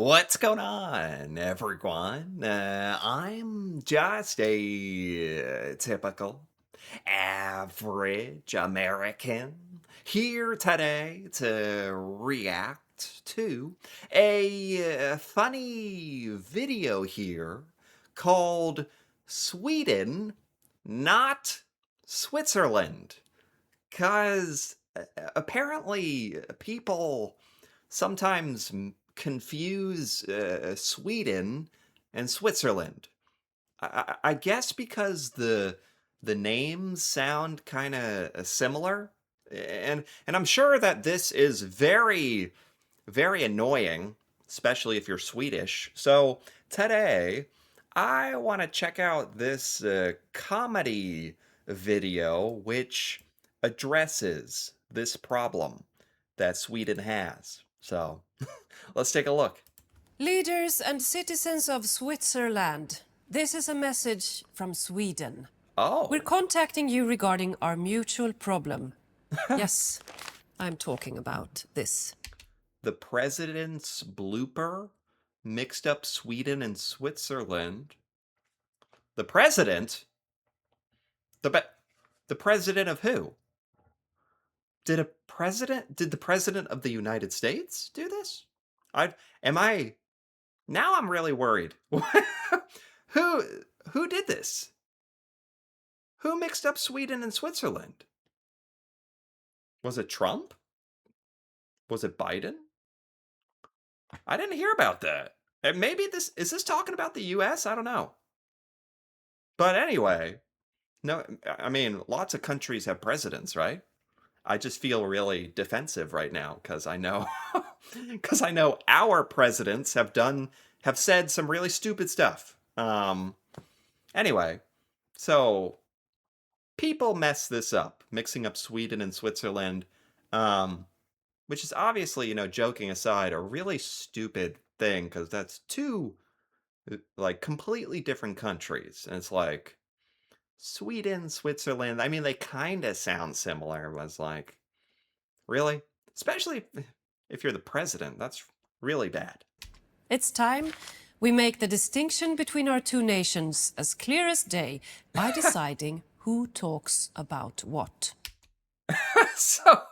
What's going on, everyone? I'm just a typical, average American here today to react to a funny video here called Sweden, Not Switzerland. Because apparently people sometimes confuse Sweden and Switzerland. I guess because the names sound kind of similar, and I'm sure that this is very very annoying, especially if you're Swedish. So today, I want to check out this comedy video which addresses this problem that Sweden has. So let's take a look. Leaders and citizens of Switzerland, this is a message from Sweden. Oh, We're contacting you regarding our mutual problem. Yes, I'm talking about this. the president's blooper mixed up Sweden and Switzerland. The president? The be- the president of who? Did the president of the United States do this? I am I now I'm really worried. who who did this? Who mixed up Sweden and Switzerland? Was it Trump? Was it Biden? I didn't hear about that. And maybe this talking about the US? I don't know. But anyway, no, I mean, lots of countries have presidents, right? I just feel really defensive right now because I know because I know our presidents have said some really stupid stuff. Anyway, so people mess this up, mixing up Sweden and Switzerland, which is obviously, joking aside, a really stupid thing because that's two like completely different countries, and it's like Sweden, Switzerland. I mean, they kind of sound similar. Was like, really? Especially if you're the president, that's really bad. It's time we make the distinction between our two nations as clear as day by deciding who talks about what. So,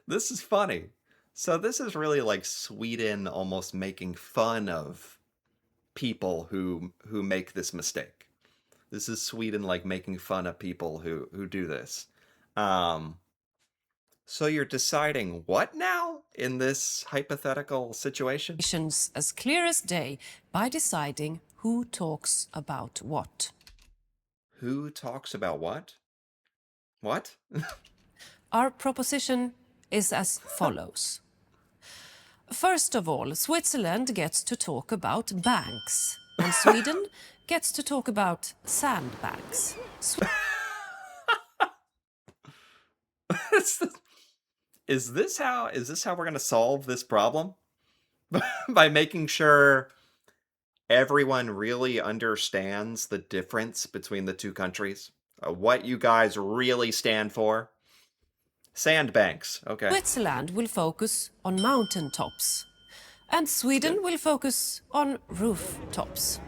this is funny. So, this is really like Sweden almost making fun of people who make this mistake. This is Sweden like making fun of people who do this. Um, so you're deciding what now in this hypothetical situation? Nations as clear as day by deciding who talks about what. Who talks about what? What? Our proposition is as follows. First of all, Switzerland gets to talk about banks, and Sweden gets to talk about sandbanks. Is this how we're going to solve this problem? By making sure everyone really understands the difference between the two countries? What you guys really stand for? Sandbanks. Okay. Switzerland will focus on mountaintops, and Sweden will focus on rooftops.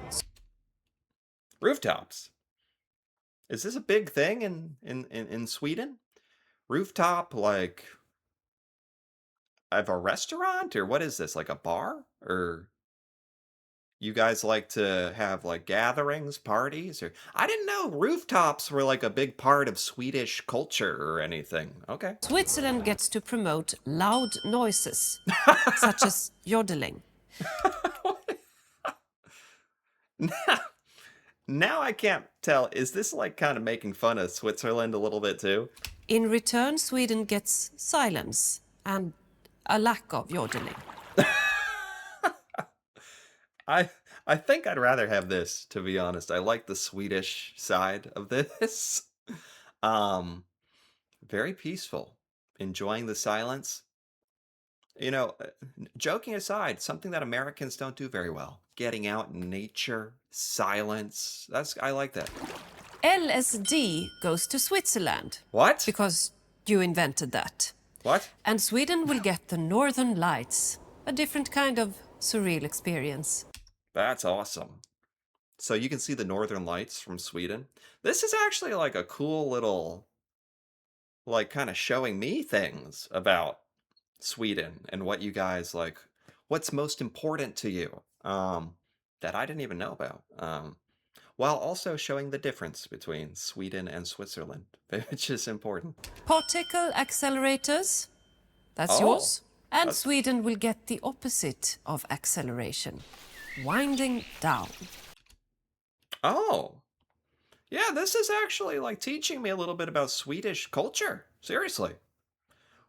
Rooftops. Is this a big thing in Sweden? Rooftop, like of a restaurant, or what is this? Like a bar? Or you guys like to have like gatherings, parties? Or I didn't know rooftops were like a big part of Swedish culture or anything. Okay. Switzerland gets to promote loud noises, such as yodeling. Now I can't tell. Is this like kind of making fun of Switzerland a little bit too? In return, Sweden gets silence and a lack of yodeling. I think I'd rather have this, to be honest. I like the Swedish side of this. Um, very peaceful, enjoying the silence. Joking aside, something that Americans don't do very well. Getting out in nature, silence. I like that. LSD goes to Switzerland What? because you invented that. What? And Sweden will get the Northern Lights. a different kind of surreal experience. That's awesome. So you can see the Northern Lights from Sweden. This is actually like a cool little, like, kind of showing me things about Sweden and what you guys like, what's most important to you, that I didn't even know about. While also showing the difference between Sweden and Switzerland, which is important. Particle accelerators, that's Oh, yours. And that's Sweden will get the opposite of acceleration, winding down. oh. Yeah, this is actually like teaching me a little bit about Swedish culture. Seriously.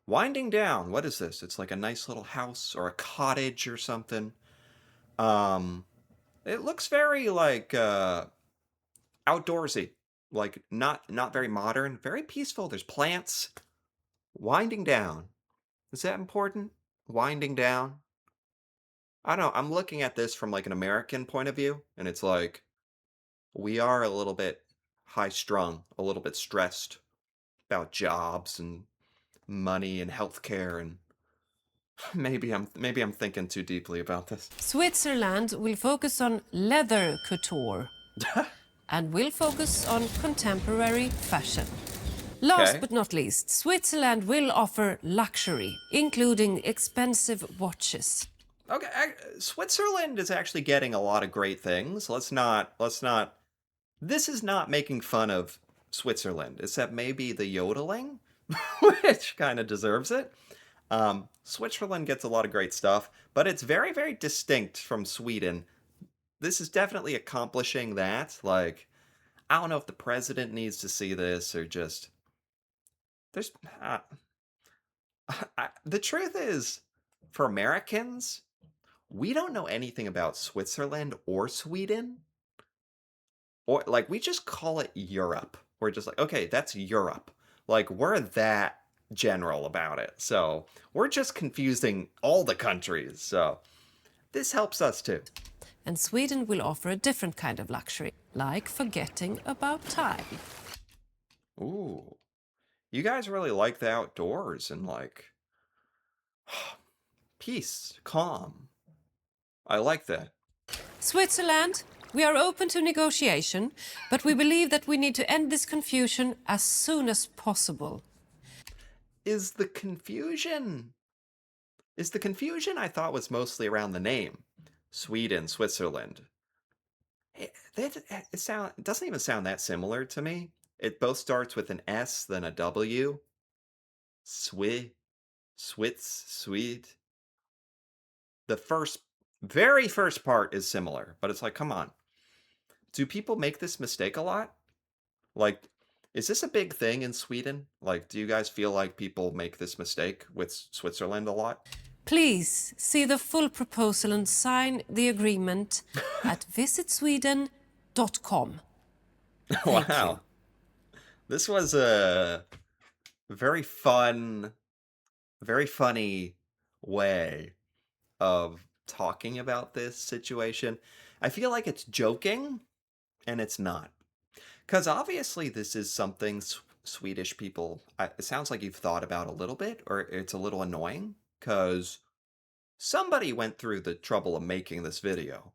Winding down, what is this? It's like a nice little house or a cottage or something. Um, it looks very like outdoorsy. Like not very modern, very peaceful. There's plants. Winding down. Is that important? Winding down? I don't know. I'm looking at this from like an American point of view, and it's like we are a little bit high strung, a little bit stressed about jobs and money and healthcare, and maybe I'm thinking too deeply about this. Switzerland will focus on leather couture and will focus on contemporary fashion. Last Okay. but not least, Switzerland will offer luxury, including expensive watches. Okay, Switzerland is actually getting a lot of great things. Let's not this is not making fun of Switzerland, except maybe the yodeling, which kind of deserves it. Switzerland gets a lot of great stuff, but it's very, very distinct from Sweden. This is definitely accomplishing that. Like, I don't know if the president needs to see this or just there's. The truth is, for Americans, we don't know anything about Switzerland or Sweden, or like we just call it Europe. We're just like, okay, that's Europe. Like we're that general about it. So we're just confusing all the countries. So this helps us too. And Sweden will offer a different kind of luxury, like forgetting about time. Ooh. You guys really like the outdoors and like peace, calm. I like that. Switzerland, we are open to negotiation, but we believe that we need to end this confusion as soon as possible. Is the confusion I thought was mostly around the name. Sweden, Switzerland. It doesn't even sound that similar to me. It both starts with an S, then a W. Swi, Switz, Swede. The very first part is similar, but it's like, come on. Do people make this mistake a lot? Like, is this a big thing in Sweden? Like, do you guys feel like people make this mistake with Switzerland a lot? Please see the full proposal and sign the agreement at visitsweden.com. Thank you. Wow. This was a very fun, very funny way of talking about this situation. I feel like it's joking, and it's not. Because obviously, this is something Swedish people, it sounds like you've thought about a little bit, or it's a little annoying, because somebody went through the trouble of making this video.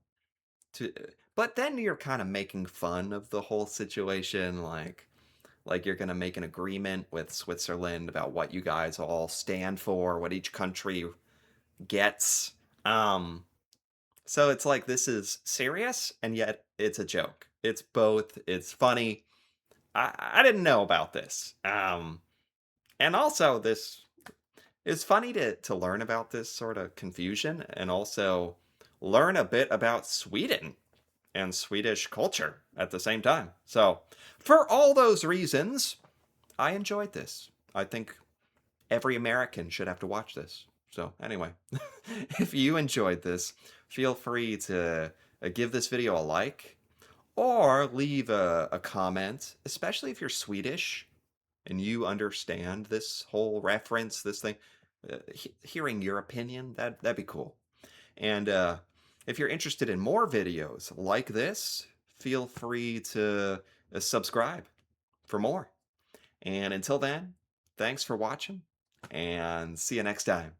To, but then you're kind of making fun of the whole situation, like you're going to make an agreement with Switzerland about what you guys all stand for, what each country gets. So it's like this is serious and yet it's a joke. It's both. It's funny. I didn't know about this. And also this is funny to learn about this sort of confusion and also learn a bit about Sweden and Swedish culture at the same time. So, for all those reasons, I enjoyed this. I think every American should have to watch this. So, anyway, if you enjoyed this, feel free to give this video a like or leave a comment, especially if you're Swedish and you understand this whole reference, this thing. Hearing your opinion, that'd be cool. And if you're interested in more videos like this, feel free to subscribe for more. And until then, thanks for watching and see you next time.